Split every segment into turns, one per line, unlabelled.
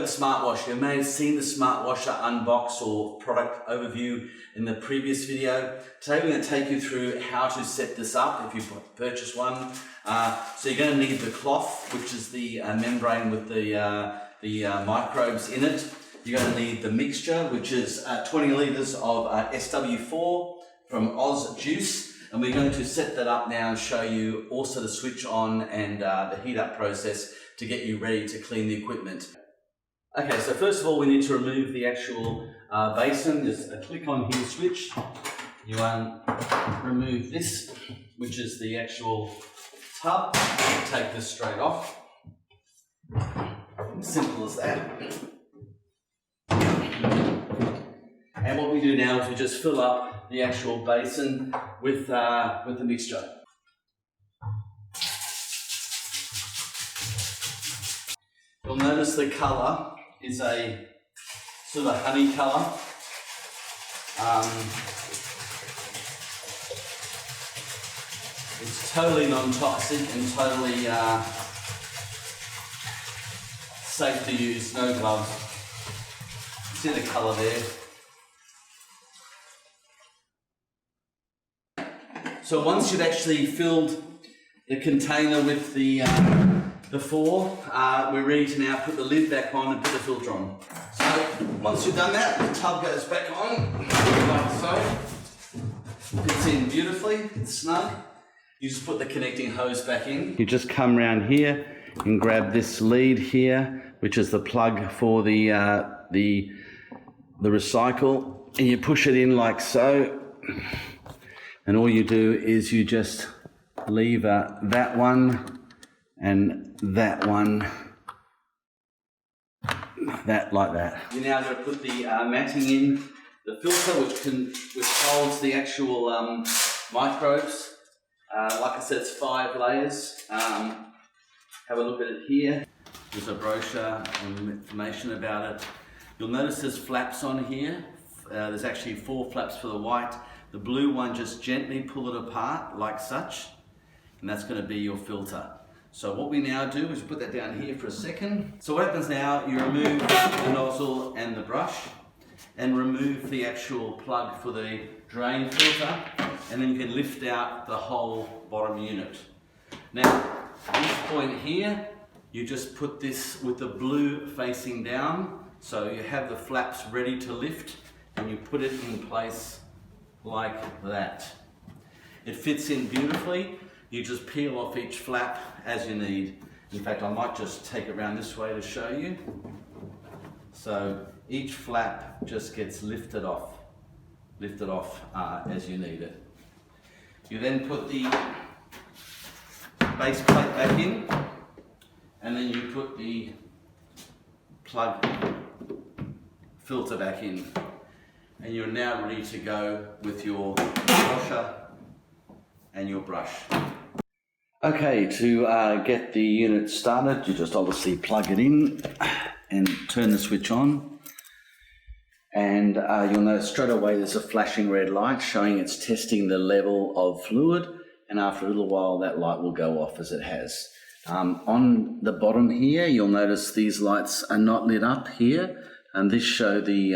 SmartWasher. You may have seen the SmartWasher unbox or product overview in the previous video. Today we're going to take you through how to set this up if you purchase one. So you're going to need the cloth, which is the membrane with the microbes in it. You're going to need the mixture, which is 20 litres of SW4 from OzzyJuice. And we're going to set that up now and show you also the switch on and the heat up process to get you ready to clean the equipment. Okay, so first of all we need to remove the actual basin. Just a click on here switch. You remove this, which is the actual tub. Take this straight off. Simple as that. And what we do now is we just fill up the actual basin with the mixture. You'll notice the colour is a sort of honey colour. It's totally non-toxic and totally safe to use, no gloves. See the colour there? So once you've actually filled the container with the four, we're ready to now put the lid back on and put the filter on. So once you've done that, the tub goes back on, like so. Fits in beautifully, it's snug. You just put the connecting hose back in. You just come around here and grab this lead here, which is the plug for the recycle, and you push it in like so. And all you do is you just leave that one and that one, that like that. You're now going to put the matting in, the filter which holds the actual microbes. Like I said, it's 5 layers. Have a look at it here. There's a brochure and information about it. You'll notice there's flaps on here. There's actually 4 flaps for the white. The blue one, just gently pull it apart like such, and that's going to be your filter. So what we now do is put that down here for a second. So what happens now, you remove the nozzle and the brush and remove the actual plug for the drain filter, and then you can lift out the whole bottom unit. Now, at this point here, you just put this with the blue facing down, so you have the flaps ready to lift, and you put it in place like that. It fits in beautifully. You just peel off each flap as you need. In fact, I might just take it around this way to show you. So each flap just gets lifted off as you need it. You then put the base plate back in, and then you put the plug filter back in. And you're now ready to go with your washer and your brush. Okay, to get the unit started, you just obviously plug it in and turn the switch on. And you'll notice straight away there's a flashing red light showing it's testing the level of fluid, and after a little while that light will go off as it has. On the bottom here, you'll notice these lights are not lit up here. And this show the,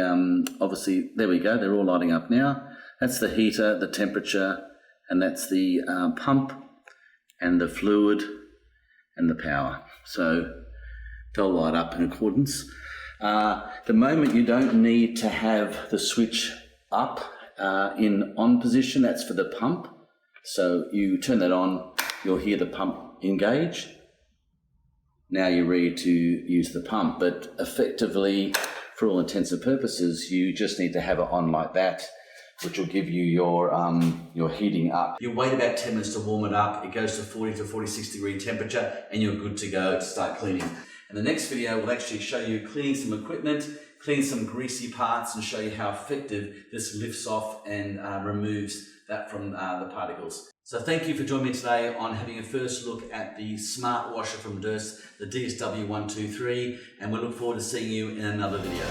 obviously, there we go, they're all lighting up now. That's the heater, the temperature, and that's the pump, and the fluid, and the power. So they'll light up in accordance. The moment you don't need to have the switch up in on position, that's for the pump. So you turn that on, you'll hear the pump engage. Now you're ready to use the pump, but effectively, for all intents and purposes, you just need to have it on like that, which will give you your heating up. You wait about 10 minutes to warm it up. It goes to 40 to 46 degree temperature, and you're good to go to start cleaning. In the next video, we'll actually show you cleaning some equipment, clean some greasy parts, and show you how effective this lifts off and removes that from the particles. So thank you for joining me today on having a first look at the SmartWasher from Durst, the DSW-123, and we look forward to seeing you in another video.